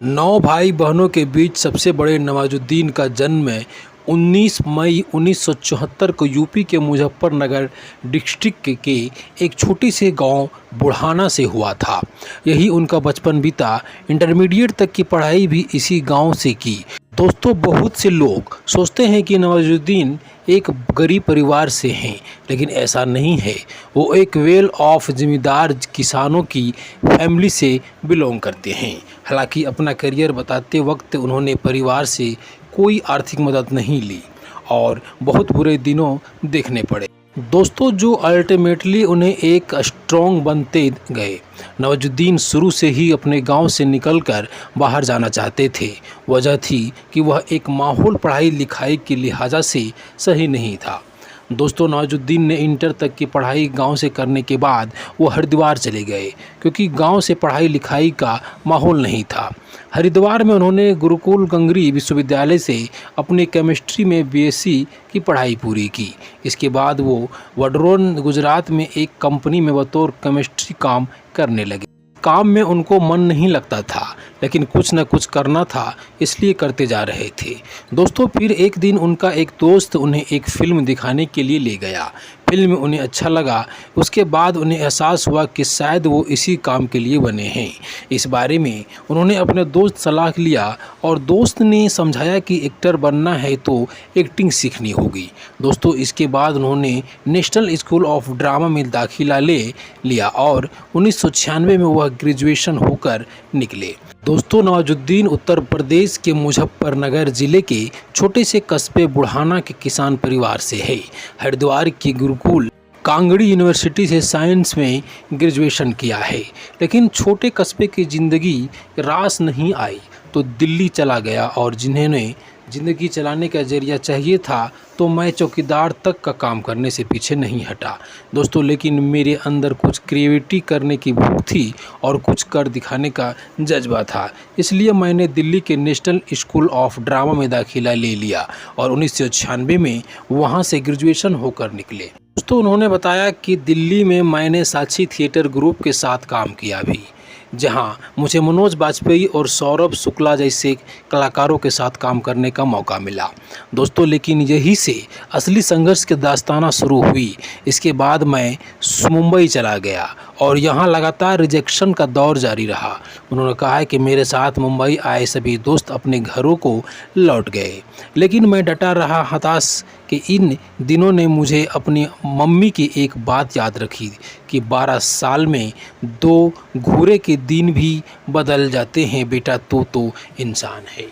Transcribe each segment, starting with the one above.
9 भाई बहनों के बीच सबसे बड़े नवाजुद्दीन का जन्म 19 मई 1974 को यूपी के मुजफ्फरनगर डिस्ट्रिक्ट के एक छोटे से गांव बुढ़ाना से हुआ था। यही उनका बचपन बीता। इंटरमीडिएट तक की पढ़ाई भी इसी गांव से की। दोस्तों, बहुत से लोग सोचते हैं कि नवाजुद्दीन एक गरीब परिवार से हैं, लेकिन ऐसा नहीं है। वो एक वेल ऑफ ज़िम्मेदार किसानों की फैमिली से बिलोंग करते हैं। हालांकि अपना करियर बताते वक्त उन्होंने परिवार से कोई आर्थिक मदद नहीं ली और बहुत बुरे दिनों देखने पड़े। दोस्तों, जो अल्टीमेटली उन्हें एक स्ट्रॉन्ग बनते गए। नवाजुद्दीन शुरू से ही अपने गांव से निकलकर बाहर जाना चाहते थे। वजह थी कि वह एक माहौल पढ़ाई लिखाई के लिहाजा से सही नहीं था। दोस्तों, नवाजुद्दीन ने इंटर तक की पढ़ाई गांव से करने के बाद वो हरिद्वार चले गए, क्योंकि गांव से पढ़ाई लिखाई का माहौल नहीं था। हरिद्वार में उन्होंने गुरुकुल गंगरी विश्वविद्यालय से अपनी केमिस्ट्री में बीएससी की पढ़ाई पूरी की। इसके बाद वो वडोदरा गुजरात में एक कंपनी में बतौर केमिस्ट्री काम करने लगे। काम में उनको मन नहीं लगता था, लेकिन कुछ न कुछ करना था, इसलिए करते जा रहे थे। दोस्तों, फिर एक दिन उनका एक दोस्त उन्हें एक फ़िल्म दिखाने के लिए ले गया। फिल्म उन्हें अच्छा लगा। उसके बाद उन्हें एहसास हुआ कि शायद वो इसी काम के लिए बने हैं। इस बारे में उन्होंने अपने दोस्त सलाह लिया और दोस्त ने समझाया कि एक्टर बनना है तो एक्टिंग सीखनी होगी। दोस्तों, इसके बाद उन्होंने नेशनल स्कूल ऑफ ड्रामा में दाखिला ले लिया और 1996 में वह ग्रेजुएशन होकर निकले। दोस्तों, नवाजुद्दीन उत्तर प्रदेश के मुजफ्फरनगर ज़िले के छोटे से कस्बे बुढ़ाना के किसान परिवार से है। हरिद्वार की गुरुकुल कांगड़ी यूनिवर्सिटी से साइंस में ग्रेजुएशन किया है, लेकिन छोटे कस्बे की ज़िंदगी रास नहीं आई तो दिल्ली चला गया और जिन्हें ज़िंदगी चलाने का जरिया चाहिए था, तो मैं चौकीदार तक का काम करने से पीछे नहीं हटा। दोस्तों, लेकिन मेरे अंदर कुछ क्रिएटिविटी करने की भूख थी और कुछ कर दिखाने का जज्बा था, इसलिए मैंने दिल्ली के नेशनल स्कूल ऑफ ड्रामा में दाखिला ले लिया और 1996 में वहां से ग्रेजुएशन होकर निकले। दोस्तों, उन्होंने बताया कि दिल्ली में मैंने साक्षी थिएटर ग्रुप के साथ काम किया भी, जहां मुझे मनोज बाजपेयी और सौरभ शुक्ला जैसे कलाकारों के साथ काम करने का मौका मिला। दोस्तों, लेकिन यही से असली संघर्ष की दास्ताना शुरू हुई। इसके बाद मैं मुंबई चला गया और यहां लगातार रिजेक्शन का दौर जारी रहा। उन्होंने कहा है कि मेरे साथ मुंबई आए सभी दोस्त अपने घरों को लौट गए, लेकिन मैं डटा रहा। हताश कि इन दिनों ने मुझे अपनी मम्मी की एक बात याद रखी कि 12 साल में 2 घूरे के दिन भी बदल जाते हैं बेटा, तो इंसान है।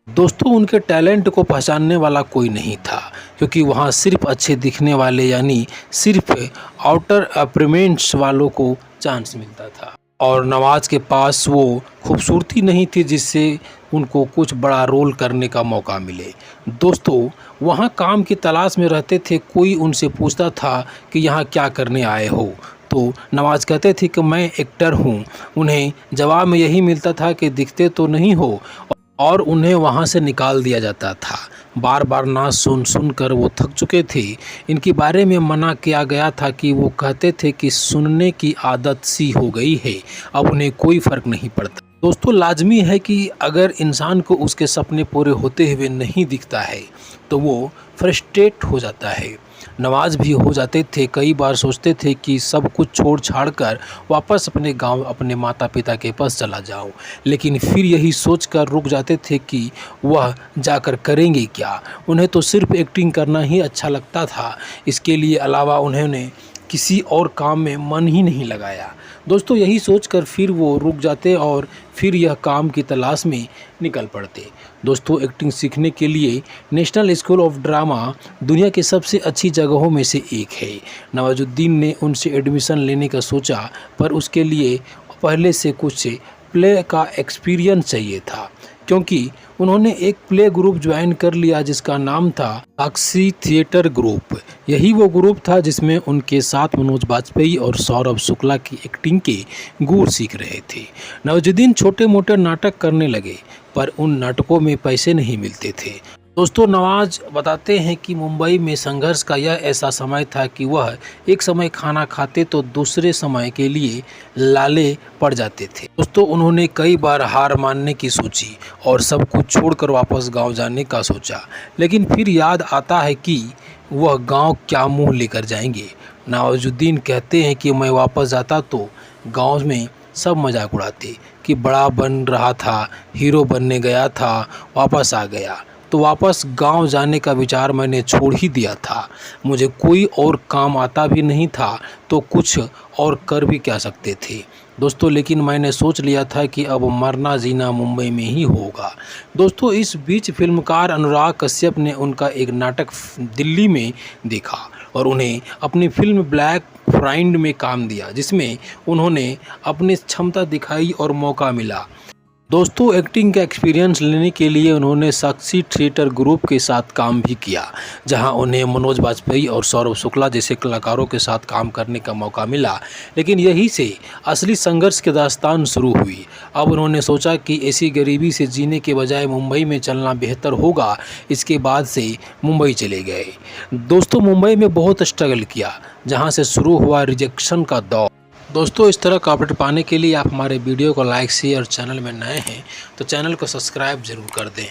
दोस्तों, उनके टैलेंट को पहचानने वाला कोई नहीं था, क्योंकि वहाँ सिर्फ अच्छे दिखने वाले यानी सिर्फ आउटर अपीयरेंस वालों को चांस मिलता था और नवाज के पास वो खूबसूरती नहीं थी जिससे उनको कुछ बड़ा रोल करने का मौका मिले। दोस्तों, वहाँ काम की तलाश में रहते थे। कोई उनसे पूछता था कि यहाँ क्या करने आए हो, तो नवाज कहते थे कि मैं एक्टर हूँ। उन्हें जवाब में यही मिलता था कि दिखते तो नहीं हो, और उन्हें वहाँ से निकाल दिया जाता था। बार बार ना सुन कर वो थक चुके थे। इनके बारे में मना किया गया था कि वो कहते थे कि सुनने की आदत सी हो गई है, अब उन्हें कोई फ़र्क नहीं पड़ता। दोस्तों, लाजमी है कि अगर इंसान को उसके सपने पूरे होते हुए नहीं दिखता है तो वो फ्रस्ट्रेट हो जाता है। नवाज भी हो जाते थे। कई बार सोचते थे कि सब कुछ छोड़ छाड़ कर वापस अपने गांव अपने माता पिता के पास चला जाऊं, लेकिन फिर यही सोचकर रुक जाते थे कि वह जाकर करेंगे क्या। उन्हें तो सिर्फ एक्टिंग करना ही अच्छा लगता था। इसके लिए अलावा उन्होंने किसी और काम में मन ही नहीं लगाया। दोस्तों, यही सोचकर फिर वो रुक जाते और फिर यह काम की तलाश में निकल पड़ते। दोस्तों, एक्टिंग सीखने के लिए नेशनल स्कूल ऑफ ड्रामा दुनिया की सबसे अच्छी जगहों में से एक है। नवाजुद्दीन ने उनसे एडमिशन लेने का सोचा, पर उसके लिए पहले से कुछ प्ले का एक्सपीरियंस चाहिए था, क्योंकि उन्होंने एक प्ले ग्रुप ज्वाइन कर लिया जिसका नाम था साक्षी थिएटर ग्रुप। यही वो ग्रुप था जिसमें उनके साथ मनोज बाजपेयी और सौरभ शुक्ला की एक्टिंग के गुर सीख रहे थे। नवाजुद्दीन छोटे मोटे नाटक करने लगे, पर उन नाटकों में पैसे नहीं मिलते थे। दोस्तों नवाज बताते हैं कि मुंबई में संघर्ष का यह ऐसा समय था कि वह एक समय खाना खाते तो दूसरे समय के लिए लाले पड़ जाते थे। दोस्तों उन्होंने कई बार हार मानने की सोची और सब कुछ छोड़कर वापस गांव जाने का सोचा, लेकिन फिर याद आता है कि वह गांव क्या मुंह लेकर जाएंगे। नवाजुद्दीन कहते हैं कि मैं वापस जाता तो गांव में सब मजाक उड़ाते कि बड़ा बन रहा था, हीरो बनने गया था, वापस आ गया। तो वापस गांव जाने का विचार मैंने छोड़ ही दिया था। मुझे कोई और काम आता भी नहीं था तो कुछ और कर भी क्या सकते थे दोस्तों, लेकिन मैंने सोच लिया था कि अब मरना जीना मुंबई में ही होगा। दोस्तों इस बीच फिल्मकार अनुराग कश्यप ने उनका एक नाटक दिल्ली में देखा और उन्हें अपनी फिल्म ब्लैक फ्राइड में काम दिया, जिसमें उन्होंने अपनी क्षमता दिखाई और मौका मिला। दोस्तों एक्टिंग का एक्सपीरियंस लेने के लिए उन्होंने साक्षी थिएटर ग्रुप के साथ काम भी किया, जहां उन्हें मनोज बाजपेयी और सौरभ शुक्ला जैसे कलाकारों के साथ काम करने का मौका मिला। लेकिन यहीं से असली संघर्ष की दास्तान शुरू हुई। अब उन्होंने सोचा कि ऐसी गरीबी से जीने के बजाय मुंबई में चलना बेहतर होगा। इसके बाद से मुंबई चले गए। दोस्तों मुंबई में बहुत स्ट्रगल किया, जहाँ से शुरू हुआ रिजेक्शन का दौर। दोस्तों इस तरह का अपडेट पाने के लिए आप हमारे वीडियो को लाइक शेयर और चैनल में नए हैं तो चैनल को सब्सक्राइब जरूर कर दें।